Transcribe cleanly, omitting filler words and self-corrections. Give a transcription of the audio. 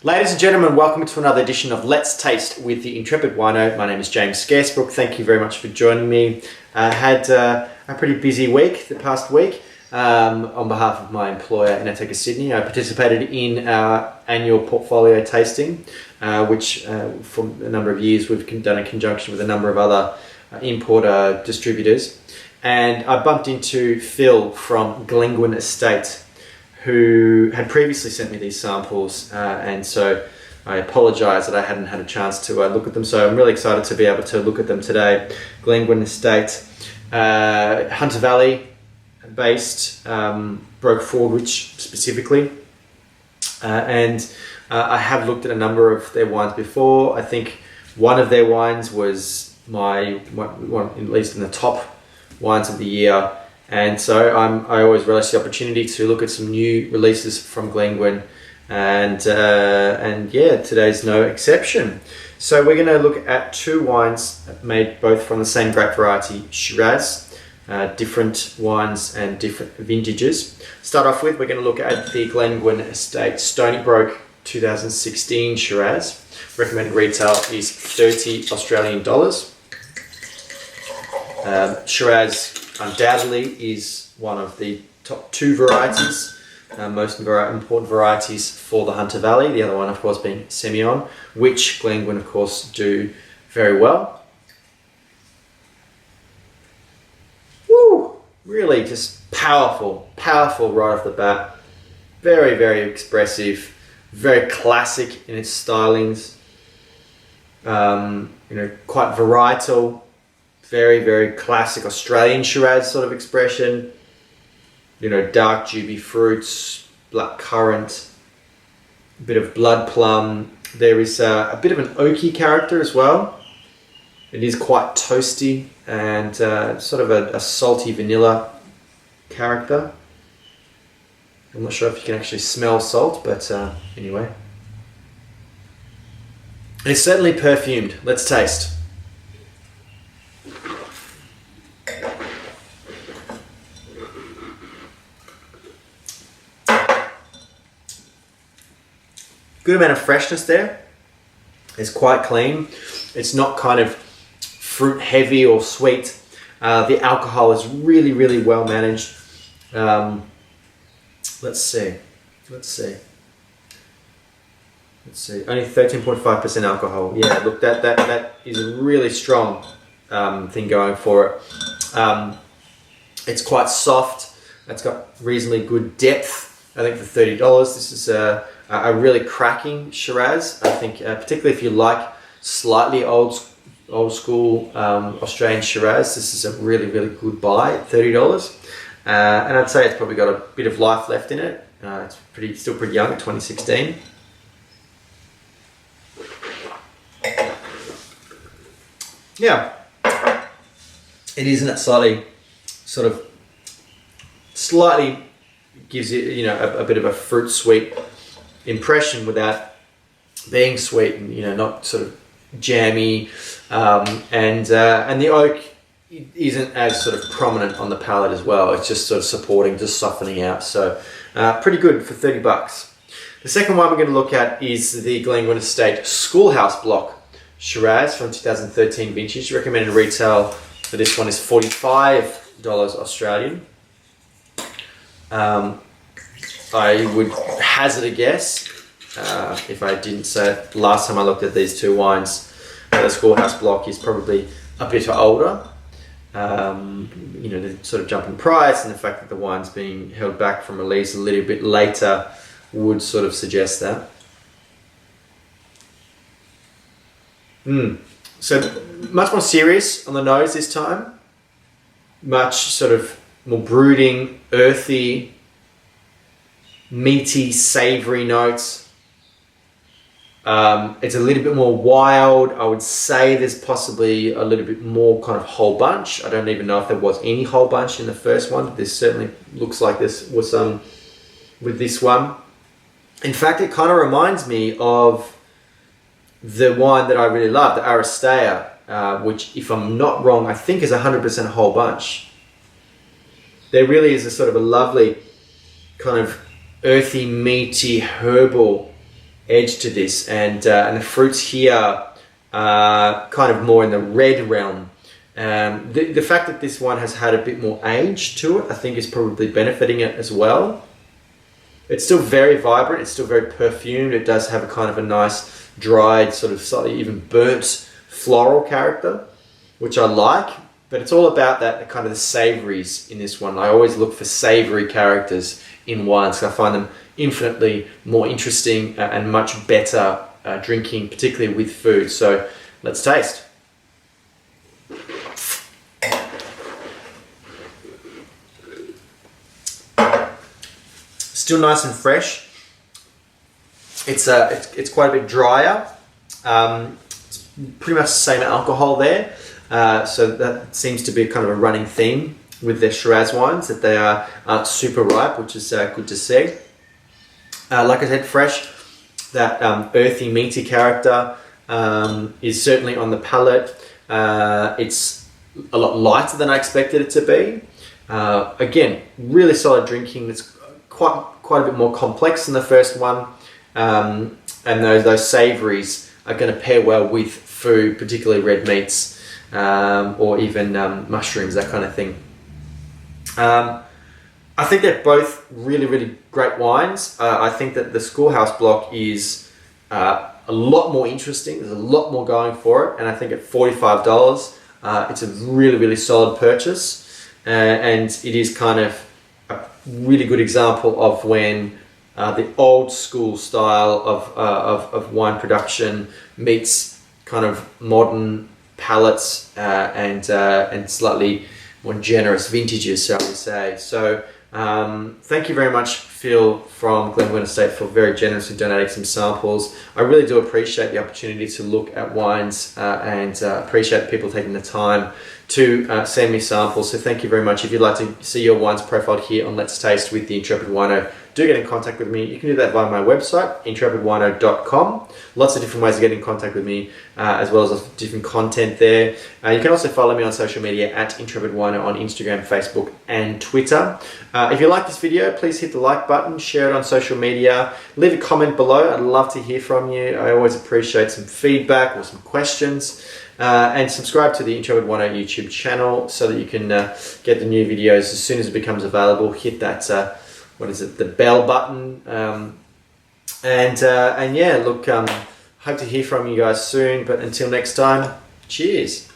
Ladies and gentlemen, welcome to another edition of Let's Taste with the Intrepid Wino. My name is James Scarecebrook. Thank you very much for joining me. I had a pretty busy week the past week. On behalf of my employer, Intrepid Sydney, I participated in our annual portfolio tasting, which for a number of years we've done in conjunction with a number of other importer distributors. And I bumped into Phil from Glenguin Estate, who had previously sent me these samples, and so I apologise that I hadn't had a chance to look at them. So I'm really excited to be able to look at them today. Glenguin Estate, Hunter Valley based, Broke Forwardwich specifically, and I have looked at a number of their wines before. I think one of their wines was my one at least in the top wines of the year. And so I always relish the opportunity to look at some new releases from Glenguin, and yeah, today's no exception. So we're going to look at two wines made both from the same grape variety, Shiraz, different wines and different vintages. Start off with, we're going to look at the Glenguin Estate Stoneybroke 2016 Shiraz. Recommended retail is $30 Australian. Shiraz undoubtedly is one of the top two varieties, most important varieties for the Hunter Valley. The other one, of course, being Semillon, which Glenguin, of course, do very well. Woo! Really just powerful right off the bat. Very, very expressive, very classic in its stylings. Quite varietal. Very, very classic Australian Shiraz sort of expression. Dark juby fruits, black currant, a bit of blood plum. There is a bit of an oaky character as well. It is quite toasty and sort of a salty vanilla character. I'm not sure if you can actually smell salt, but anyway. It's certainly perfumed. Let's taste. Good amount of freshness there. It's quite clean. It's not kind of fruit heavy or sweet. The alcohol is really, really well managed. Let's see. Only 13.5% alcohol. Yeah, look, that is a really strong thing going for it. It's quite soft. It's got reasonably good depth. I think for $30, this is a really cracking Shiraz. I think particularly if you like slightly old school Australian Shiraz, this is a really, really good buy at $30. And I'd say it's probably got a bit of life left in it. It's still pretty young at 2016. Yeah, it is in that slightly gives you a bit of a fruit sweet impression without being sweet, and not sort of jammy, and the oak isn't as sort of prominent on the palate as well. It's just sort of supporting, just softening out. So pretty good for $30. The second one we're going to look at is the Glenguin Estate Schoolhouse Block Shiraz from 2013 vintage. Recommended retail for this one is $45 Australian. I would hazard a guess, if I didn't say it last time I looked at these two wines, the Schoolhouse Block is probably a bit older. The sort of jump in price and the fact that the wine's being held back from release a little bit later would sort of suggest that. So much more serious on the nose this time. Much sort of more brooding, earthy, meaty, savoury notes. It's a little bit more wild. I would say there's possibly a little bit more kind of whole bunch. I don't even know if there was any whole bunch in the first one. This certainly looks like this was some with this one. In fact, it kind of reminds me of the wine that I really love, the Aristea, which, if I'm not wrong, I think is 100% whole bunch. There really is a sort of a lovely kind of earthy, meaty, herbal edge to this, and the fruits here are kind of more in the red realm. The fact that this one has had a bit more age to it, I think, is probably benefiting it as well. It's still very vibrant, it's still very perfumed. It does have a kind of a nice dried, sort of slightly even burnt floral character, which I like, but it's all about that kind of the savories in this one. I always look for savory characters in wines because I find them infinitely more interesting and much better drinking, particularly with food. So let's taste. Still nice and fresh. It's quite a bit drier. It's pretty much the same alcohol there. So that seems to be kind of a running theme with their Shiraz wines, that they aren't super ripe, which is good to see. Like I said, fresh. That earthy, meaty character is certainly on the palate. It's a lot lighter than I expected it to be. Again, really solid drinking. It's quite a bit more complex than the first one, and those savories are going to pair well with food, particularly red meats or even mushrooms, that kind of thing. I think they're both really, really great wines. I think that the Schoolhouse block is a lot more interesting. There's a lot more going for it, and I think at $45, it's a really, really solid purchase, and it is kind of a really good example of when the old school style of wine production meets kind of modern palates and slightly more generous vintages, shall we say. So thank you very much, Phil from Glenguin Estate, for very generously donating some samples. I really do appreciate the opportunity to look at wines and appreciate people taking the time to send me samples. So thank you very much. If you'd like to see your wines profiled here on Let's Taste with the Intrepid Wino, do get in contact with me. You can do that via my website, intrepidwino.com. Lots of different ways to get in contact with me, as well as different content there. You can also follow me on social media at Intrepid Wino on Instagram, Facebook, and Twitter. If you like this video, please hit the like button, share it on social media, leave a comment below. I'd love to hear from you. I always appreciate some feedback or some questions. And subscribe to the Intrepid Wino YouTube channel so that you can get the new videos as soon as it becomes available. Hit that the bell button, and yeah, look, hope to hear from you guys soon, but until next time, cheers.